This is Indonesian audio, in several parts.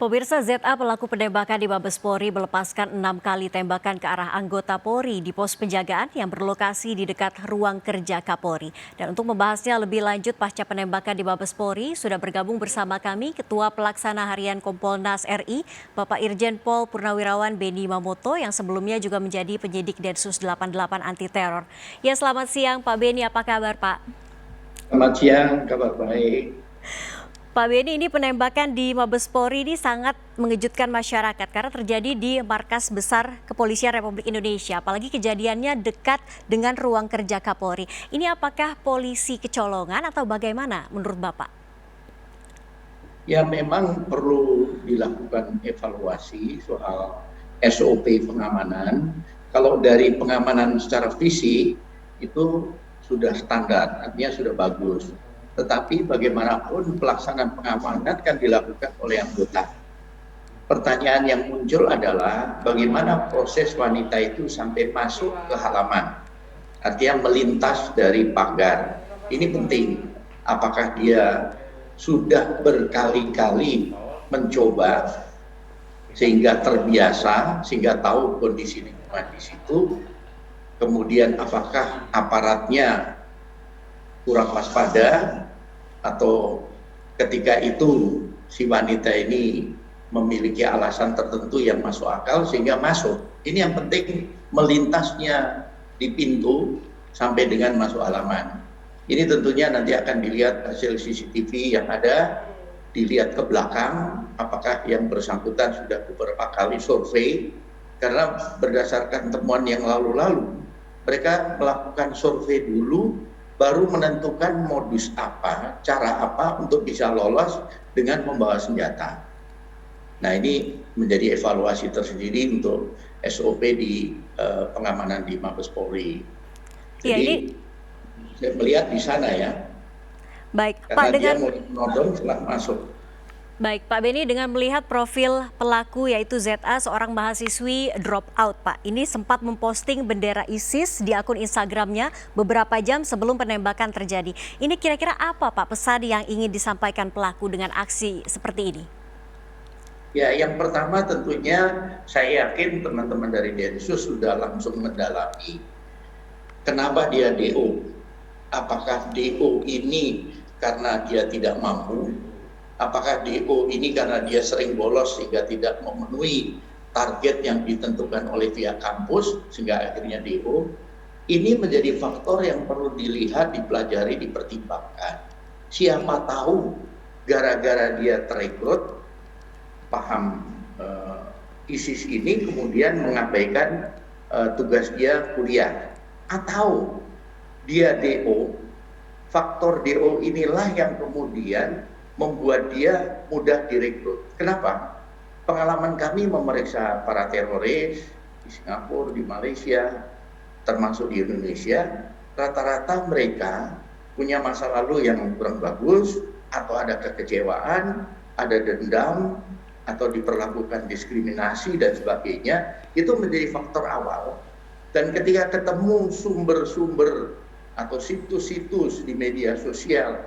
Pemirsa ZA pelaku penembakan di Mabespori melepaskan 6 kali tembakan ke arah anggota Polri di pos penjagaan yang berlokasi di dekat ruang kerja Kapolri. Dan untuk membahasnya lebih lanjut pasca penembakan di Mabespori, sudah bergabung bersama kami Ketua Pelaksana Harian Kompolnas RI, Bapak Irjen Pol Purnawirawan Benny Mamoto yang sebelumnya juga menjadi penyidik Densus 88 anti teror. Ya, selamat siang Pak Benny, apa kabar Pak? Selamat siang, kabar baik. Pak Benny, ini penembakan di Mabespori ini sangat mengejutkan masyarakat karena terjadi di Markas Besar Kepolisian Republik Indonesia. Apalagi kejadiannya dekat dengan ruang kerja Kapolri. Ini apakah polisi kecolongan atau bagaimana menurut Bapak? Ya memang perlu dilakukan evaluasi soal SOP pengamanan. Kalau dari pengamanan secara fisik itu sudah standar, artinya sudah bagus. Tetapi bagaimanapun pelaksanaan pengamanan kan dilakukan oleh anggota. Pertanyaan yang muncul adalah bagaimana proses wanita itu sampai masuk ke halaman, artinya melintas dari pagar. Ini penting. Apakah dia sudah berkali-kali mencoba sehingga terbiasa, sehingga tahu kondisi lingkungan di situ, kemudian apakah aparatnya kurang waspada, atau ketika itu si wanita ini memiliki alasan tertentu yang masuk akal sehingga masuk. Ini yang penting, melintasnya di pintu sampai dengan masuk halaman. Ini tentunya nanti akan dilihat hasil CCTV yang ada, dilihat ke belakang apakah yang bersangkutan sudah beberapa kali survei, karena berdasarkan temuan yang lalu-lalu mereka melakukan survei dulu baru menentukan modus apa, cara apa untuk bisa lolos dengan membawa senjata. Nah, ini menjadi evaluasi tersendiri untuk SOP di pengamanan di Mabes Polri. Ya, Jadi ini saya melihat di sana ya, baik karena Pak dia dengan mau menodong setelah masuk. Baik, Pak Benny, dengan melihat profil pelaku yaitu ZA, seorang mahasiswi drop out, Pak. Ini sempat memposting bendera ISIS di akun Instagramnya beberapa jam sebelum penembakan terjadi. Ini kira-kira apa, Pak, pesan yang ingin disampaikan pelaku dengan aksi seperti ini? Ya, yang pertama tentunya saya yakin teman-teman dari Densus sudah langsung mendalami kenapa dia DO. Apakah DO ini karena dia tidak mampu? Apakah DO ini karena dia sering bolos sehingga tidak memenuhi target yang ditentukan oleh pihak kampus sehingga akhirnya DO? Ini menjadi faktor yang perlu dilihat, dipelajari, dipertimbangkan. Siapa tahu gara-gara dia terekrut, paham ISIS ini kemudian mengabaikan tugas dia kuliah. Atau dia DO, faktor DO inilah yang kemudian membuat dia mudah direkrut. Kenapa? Pengalaman kami memeriksa para teroris di Singapura, di Malaysia, termasuk di Indonesia, rata-rata mereka punya masa lalu yang kurang bagus, atau ada kekecewaan, ada dendam, atau diperlakukan diskriminasi dan sebagainya. Itu menjadi faktor awal. Dan ketika ketemu sumber-sumber atau situs-situs di media sosial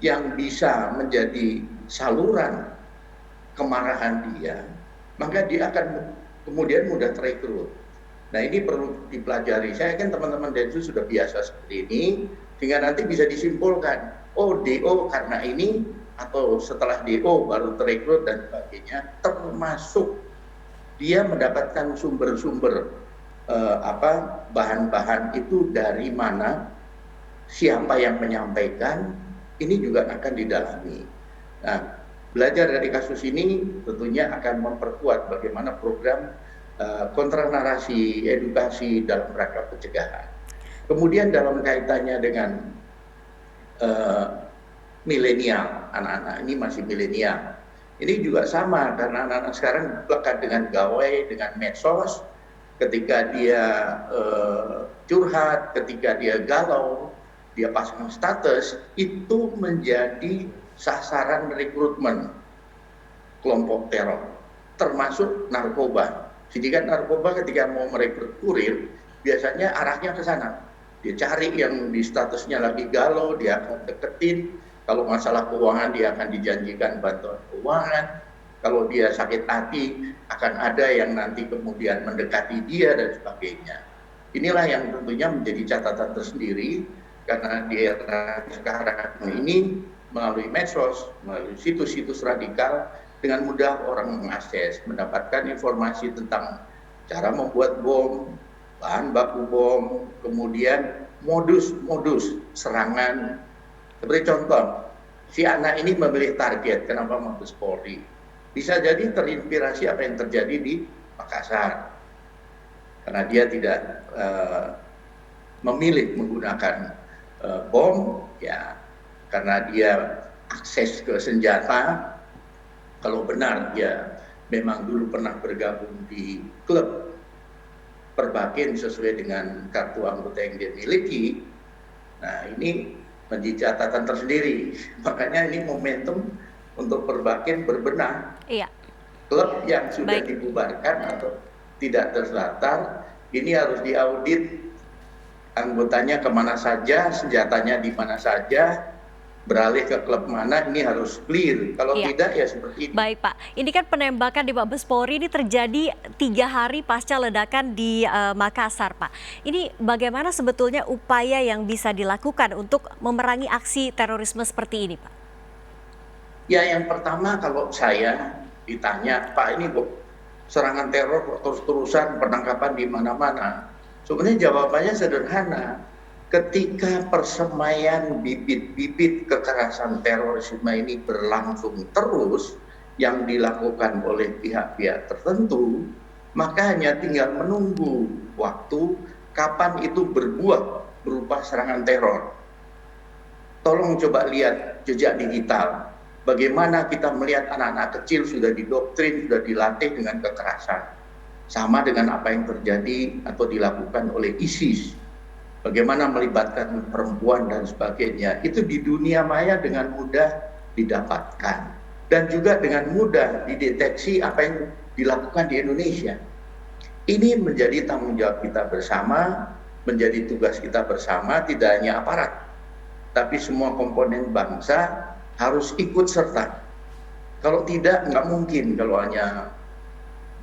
yang bisa menjadi saluran kemarahan dia, maka dia akan kemudian mudah terekrut. Nah, ini perlu dipelajari. Saya yakin teman-teman Densus sudah biasa seperti ini, sehingga nanti bisa disimpulkan, oh DO karena ini, atau setelah DO baru terekrut dan sebagainya, termasuk dia mendapatkan sumber-sumber bahan-bahan itu dari mana, siapa yang menyampaikan, ini juga akan didalami. Nah, belajar dari kasus ini tentunya akan memperkuat bagaimana program kontranarasi edukasi dalam rangka pencegahan. Kemudian dalam kaitannya dengan milenial, anak-anak ini masih milenial. Ini juga sama karena anak-anak sekarang lekat dengan gawai, dengan medsos. Ketika dia curhat, ketika dia galau, dia pasang status, itu menjadi sasaran rekrutmen kelompok teror, termasuk narkoba. Jadi kan narkoba ketika mau merekrut kurir, biasanya arahnya ke sana. Dia cari yang di statusnya lagi galau, dia akan deketin. Kalau masalah keuangan, dia akan dijanjikan bantuan keuangan. Kalau dia sakit hati, akan ada yang nanti kemudian mendekati dia dan sebagainya. Inilah yang tentunya menjadi catatan tersendiri, karena di era sekarang ini melalui medsos, melalui situs-situs radikal, dengan mudah orang mengakses, mendapatkan informasi tentang cara membuat bom, bahan baku bom, kemudian modus-modus serangan. Seperti contoh, si anak ini memilih target, kenapa Mabes Polri? Bisa jadi terinspirasi apa yang terjadi di Makassar, karena dia tidak memilih menggunakan bom, ya karena dia akses ke senjata. Kalau benar dia memang dulu pernah bergabung di klub perbakin sesuai dengan kartu anggota yang dia miliki, nah ini menjadi catatan tersendiri. Makanya ini momentum untuk perbakin berbenah. Iya. Klub yang sudah dibubarkan atau tidak terdaftar, ini harus diaudit anggotanya kemana saja, senjatanya di mana saja, beralih ke klub mana, ini harus clear. Kalau tidak ya seperti ini. Baik Pak, ini kan penembakan di Mabes Polri ini terjadi 3 hari pasca ledakan di Makassar Pak. Ini bagaimana sebetulnya upaya yang bisa dilakukan untuk memerangi aksi terorisme seperti ini Pak? Ya yang pertama kalau saya ditanya, Pak ini kok serangan teror terus-terusan, penangkapan di mana-mana. Sebenarnya jawabannya sederhana. Ketika persemaian bibit-bibit kekerasan terorisme ini berlangsung terus, yang dilakukan oleh pihak-pihak tertentu, maka hanya tinggal menunggu waktu kapan itu berbuah berupa serangan teror. Tolong coba lihat jejak digital. Bagaimana kita melihat anak-anak kecil sudah didoktrin, sudah dilatih dengan kekerasan. Sama dengan apa yang terjadi atau dilakukan oleh ISIS. Bagaimana melibatkan perempuan dan sebagainya. Itu di dunia maya dengan mudah didapatkan. Dan juga dengan mudah dideteksi apa yang dilakukan di Indonesia. Ini menjadi tanggung jawab kita bersama, menjadi tugas kita bersama, tidak hanya aparat. Tapi semua komponen bangsa harus ikut serta. Kalau tidak, nggak mungkin kalau hanya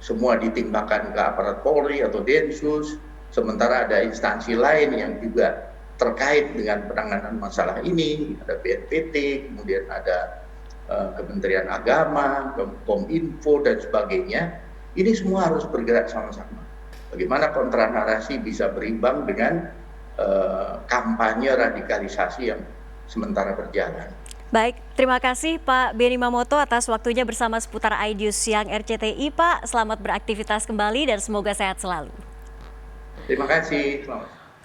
semua ditimpakan ke aparat Polri atau Densus, sementara ada instansi lain yang juga terkait dengan penanganan masalah ini, ada BNPT, kemudian ada Kementerian Agama, Kominfo dan sebagainya. Ini semua harus bergerak sama-sama. Bagaimana kontra narasi bisa berimbang dengan kampanye radikalisasi yang sementara berjalan. Baik, terima kasih Pak Benny Mamoto atas waktunya bersama seputar iNews Siang RCTI Pak. Selamat beraktivitas kembali dan semoga sehat selalu. Terima kasih. Selamat.